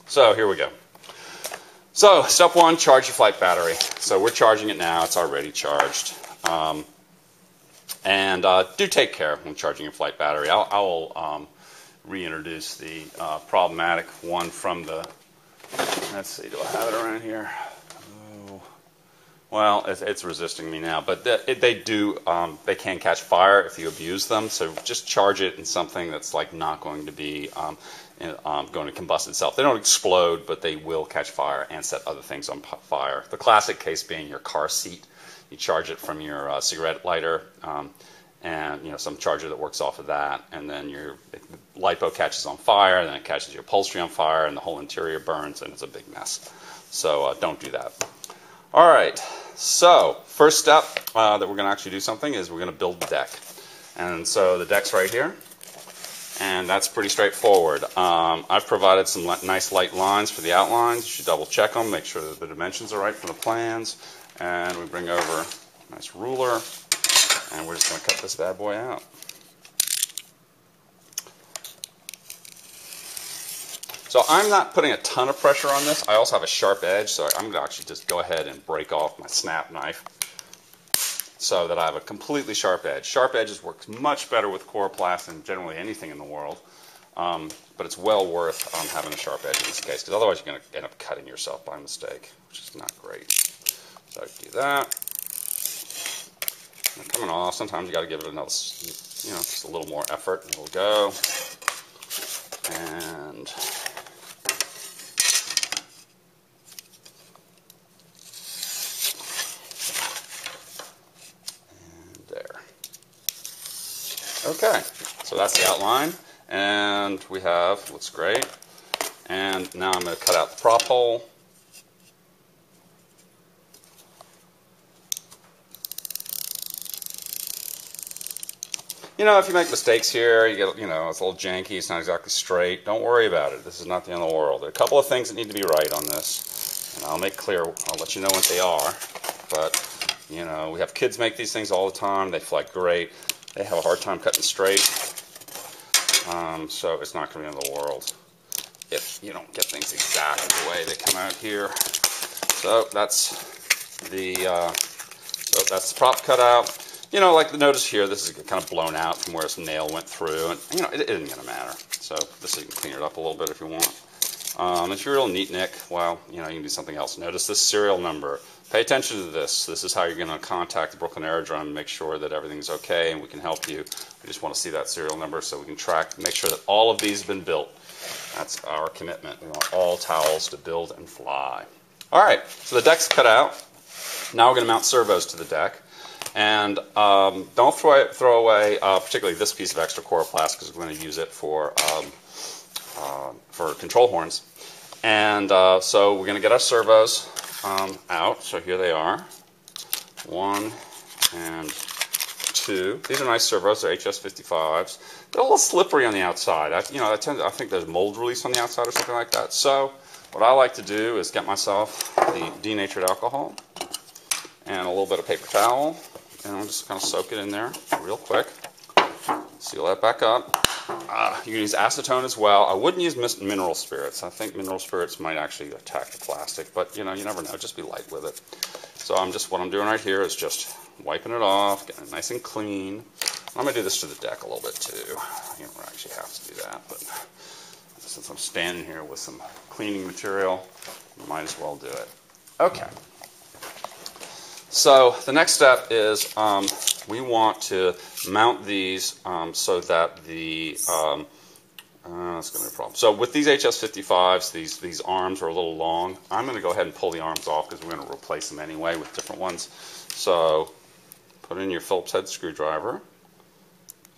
So here we go. So step one, charge your flight battery. So we're charging it now. It's already charged. And do take care when charging your flight battery. I'll reintroduce the problematic one from the, let's see, do I have it around here? Oh, well, it's resisting me now, but they can catch fire if you abuse them, so just charge it in something that's like not going to be going to combust itself. They don't explode, but they will catch fire and set other things on fire. The classic case being your car seat. You charge it from your cigarette lighter, and some charger that works off of that, and then your LiPo catches on fire, and then it catches your upholstery on fire, and the whole interior burns, and it's a big mess. So don't do that. All right, so first step that we're going to actually do something is we're going to build the deck. And so the deck's right here, and that's pretty straightforward. I've provided some nice light lines for the outlines. You should double check them, make sure that the dimensions are right from the plans. And we bring over a nice ruler, and we're just going to cut this bad boy out. So I'm not putting a ton of pressure on this. I also have a sharp edge, so I'm going to actually just go ahead and break off my snap knife so that I have a completely sharp edge. Sharp edges work much better with coroplast than generally anything in the world, but it's well worth having a sharp edge in this case, because otherwise you're going to end up cutting yourself by mistake, which is not great. So I do that. And coming off, sometimes you got to give it another, just a little more effort, and it'll go. And there. Okay, so that's the outline, and we have, looks great. And now I'm going to cut out the prop hole. If you make mistakes here, you get, it's a little janky, it's not exactly straight, don't worry about it. This is not the end of the world. There are a couple of things that need to be right on this, and I'll make clear, I'll let you know what they are. But, we have kids make these things all the time, they fly great, they have a hard time cutting straight, so it's not going to be the end of the world if you don't get things exactly the way they come out here. So that's the prop cut out. Like the notice here, this is kind of blown out from where this nail went through, and it isn't going to matter. So this you can clean it up a little bit if you want. If you're real neatnik, well, you can do something else. Notice this serial number. Pay attention to this. This is how you're going to contact the Brooklyn Aerodrome and make sure that everything's okay, and we can help you. We just want to see that serial number so we can make sure that all of these have been built. That's our commitment. We want all towels to build and fly. All right, so the deck's cut out. Now we're going to mount servos to the deck. And don't throw away particularly this piece of extra coroplast, because we're going to use it for control horns. And so we're going to get our servos out. So here they are, 1 and 2. These are nice servos. They're HS55s. They're a little slippery on the outside. I think there's mold release on the outside or something like that. So what I like to do is get myself the denatured alcohol and a little bit of paper towel, and I'm just going to soak it in there real quick. Seal that back up. You can use acetone as well. I wouldn't use mineral spirits. I think mineral spirits might actually attack the plastic, but you never know. Just be light with it. So what I'm doing right here is just wiping it off, getting it nice and clean. I'm going to do this to the deck a little bit too. You don't actually have to do that, but since I'm standing here with some cleaning material, I might as well do it. Okay. So the next step is we want to mount these so that the that's going to be a problem. So with these HS55s, these arms are a little long. I'm going to go ahead and pull the arms off because we're going to replace them anyway with different ones. So put in your Phillips head screwdriver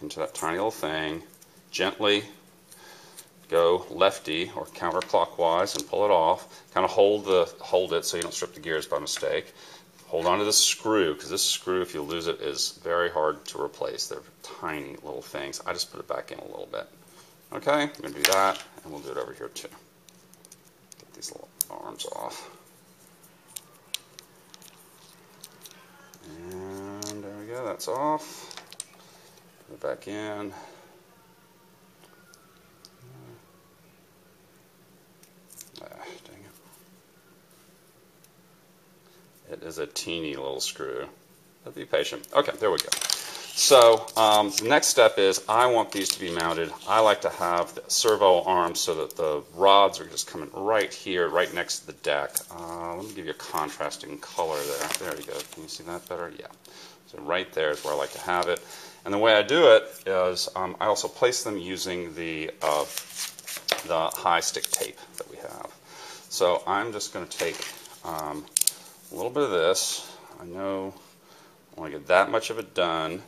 into that tiny little thing. Gently go lefty or counterclockwise and pull it off. Kind of hold it so you don't strip the gears by mistake. Hold on to this screw, because this screw, if you lose it, is very hard to replace. They're tiny little things. I just put it back in a little bit. Okay, I'm going to do that, and we'll do it over here too. Get these little arms off. And there we go, that's off. Put it back in. It is a teeny little screw. But be patient. Okay, there we go. So the next step is I want these to be mounted. I like to have the servo arms so that the rods are just coming right here, right next to the deck. Let me give you a contrasting color there. There you go. Can you see that better? Yeah. So right there is where I like to have it. And the way I do it is I also place them using the high stick tape that we have. So I'm just going to take a little bit of this. I know I want to get that much of it done.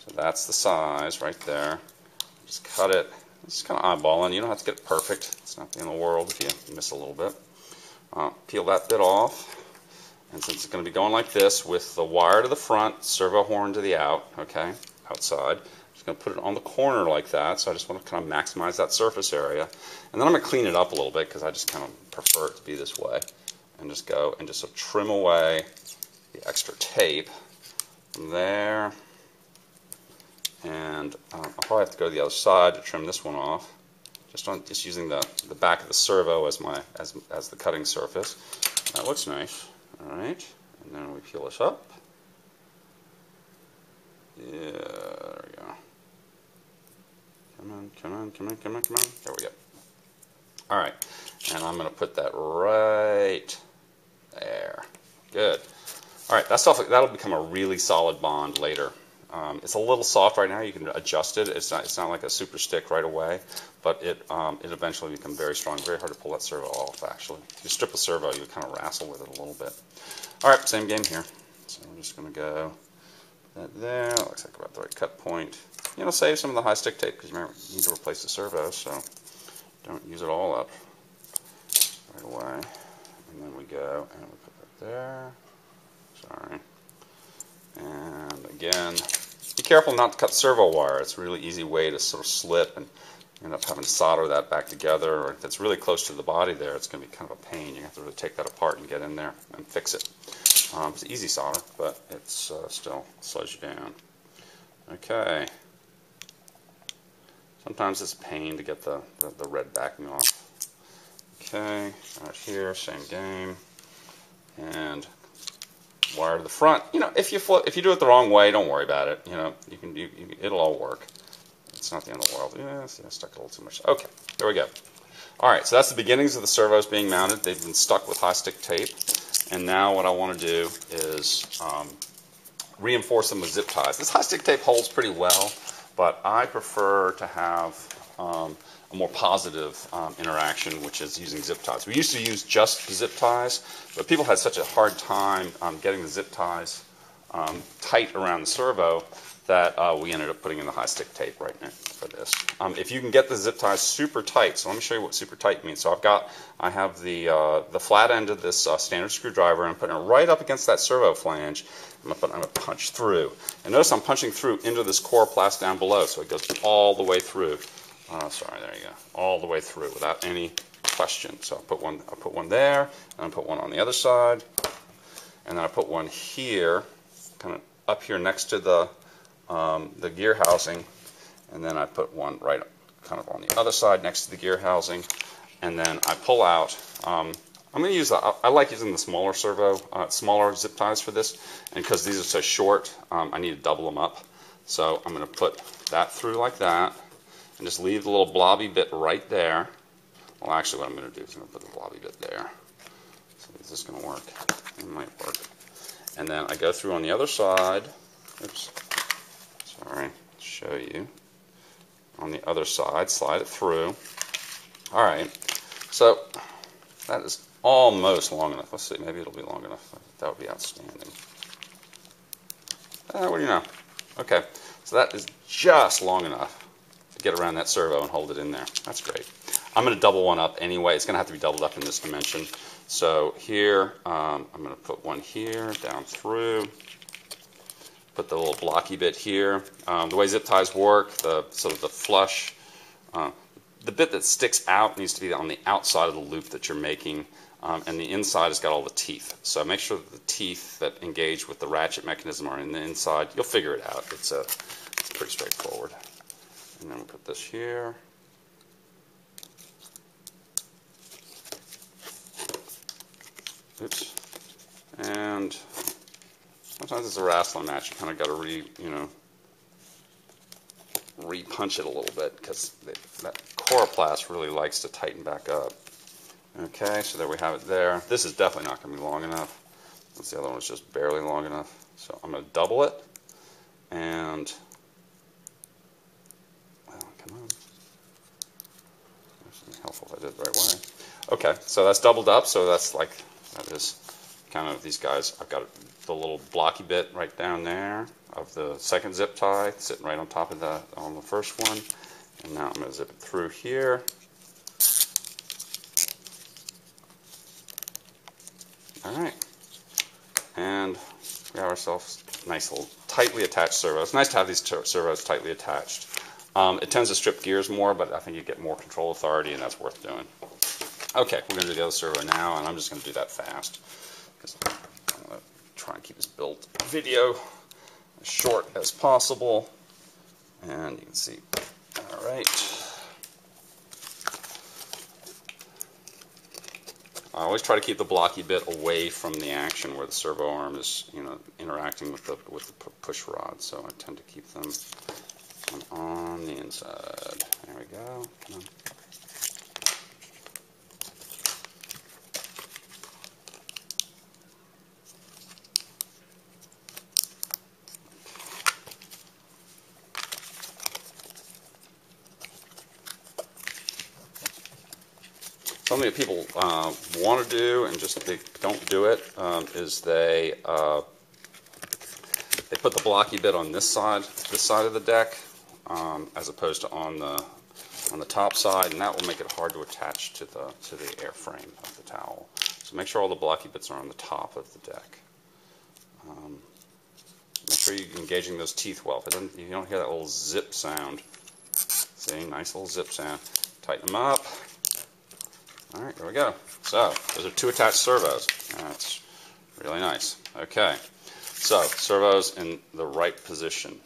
So that's the size right there. Just cut it. Just kind of eyeballing. You don't have to get it perfect. It's not the end of the world if you miss a little bit. Peel that bit off. And since it's going to be going like this with the wire to the front, servo horn to the outside, I'm just going to put it on the corner like that. So I just want to kind of maximize that surface area. And then I'm going to clean it up a little bit because I just kind of prefer it to be this way. And just go and just sort of trim away the extra tape from there. And I'll probably have to go to the other side to trim this one off. Just using the back of the servo as the cutting surface. That looks nice. All right, and then we peel this up. Yeah, there we go. Come on, come on, come on, come on, come on. There we go. All right, and I'm going to put that right there. Good. All right, that'll become a really solid bond later. It's a little soft right now. You can adjust it. It's not like a super stick right away, but it eventually becomes very strong. Very hard to pull that servo off, actually. If you strip a servo, you kind of wrestle with it a little bit. All right, same game here. So we're just going to go that there. Looks like about the right cut point. You know, save some of the high stick tape because remember you need to replace the servo, so don't use it all up right away. And then we go and we put that there. Sorry. And again, be careful not to cut servo wire. It's a really easy way to sort of slip and end up having to solder that back together. Or if it's really close to the body there, it's going to be kind of a pain. You have to really take that apart and get in there and fix it. It's easy solder, but it's still slows you down. Okay. Sometimes it's a pain to get the red backing off. Okay, right here, same game. And wire to the front. You know, if you do it the wrong way, don't worry about it. You know, it'll all work. It's not the end of the world. Yeah, see, I stuck it a little too much. Okay, there we go. All right, so that's the beginnings of the servos being mounted. They've been stuck with high stick tape, and now what I want to do is reinforce them with zip ties. This high stick tape holds pretty well, but I prefer to have a more positive interaction, which is using zip ties. We used to use just zip ties, but people had such a hard time getting the zip ties tight around the servo that we ended up putting in the high stick tape right now for this. If you can get the zip ties super tight, so let me show you what super tight means. So I have the flat end of this standard screwdriver, and I'm putting it right up against that servo flange. I'm going to punch through. And notice I'm punching through into this coroplast down below, so it goes all the way through. Sorry, there you go. All the way through without any question. So I'll put one there, and I'll put one on the other side, and then I put one here, kind of up here next to the gear housing, and then I put one right kind of on the other side next to the gear housing, and then I pull out. I'm going to use I like using the smaller smaller zip ties for this, and because these are so short, I need to double them up. So I'm going to put that through like that. And just leave the little blobby bit right there. Well, actually, what I'm going to do is I'm going to put the blobby bit there. So is this going to work? It might work. And then I go through on the other side. Oops. Sorry. Show you. On the other side, slide it through. All right. So that is almost long enough. Let's see. Maybe it'll be long enough. That would be outstanding. What do you know? Okay. So that is just long enough. Get around that servo and hold it in there. That's great. I'm going to double one up anyway. It's going to have to be doubled up in this dimension. So here, I'm going to put one here, down through. Put the little blocky bit here. The way zip ties work, sort of the flush, the bit that sticks out needs to be on the outside of the loop that you're making, and the inside has got all the teeth. So make sure that the teeth that engage with the ratchet mechanism are in the inside. You'll figure it out. It's pretty straightforward. And then we'll put this here. Oops. And Sometimes it's a wrestling match. You kind of got to re-punch it a little bit because that coroplast really likes to tighten back up. Okay, so there we have it there. This is definitely not going to be long enough. The other one was just barely long enough. So I'm going to double it. And, well, come on. It's helpful if I did it the right way. Okay, so that's doubled up. So that's like, that is kind of these guys. I've got the little blocky bit right down there of the second zip tie sitting right on top of that on the first one. And now I'm going to zip it through here. All right. And we have ourselves nice little tightly attached servo. It's nice to have these servos tightly attached. It tends to strip gears more, but I think you get more control authority, and that's worth doing. Okay, we're going to do the other servo now, and I'm just going to do that fast because I'm going to try and keep this build video as short as possible. And you can see, all right. I always try to keep the blocky bit away from the action where the servo arm is, interacting with the push rod. So I tend to keep them on the inside. There we go. Come on. Something that people want to do and just they don't do it is they put the blocky bit on this side of the deck as opposed to on the top side, and that will make it hard to attach to the airframe of the towel. So make sure all the blocky bits are on the top of the deck. Make sure you're engaging those teeth well. If you don't hear that little zip sound. See, nice little zip sound. Tighten them up. All right, there we go. So those are 2 attached servos. That's really nice. Okay, so servos in the right position.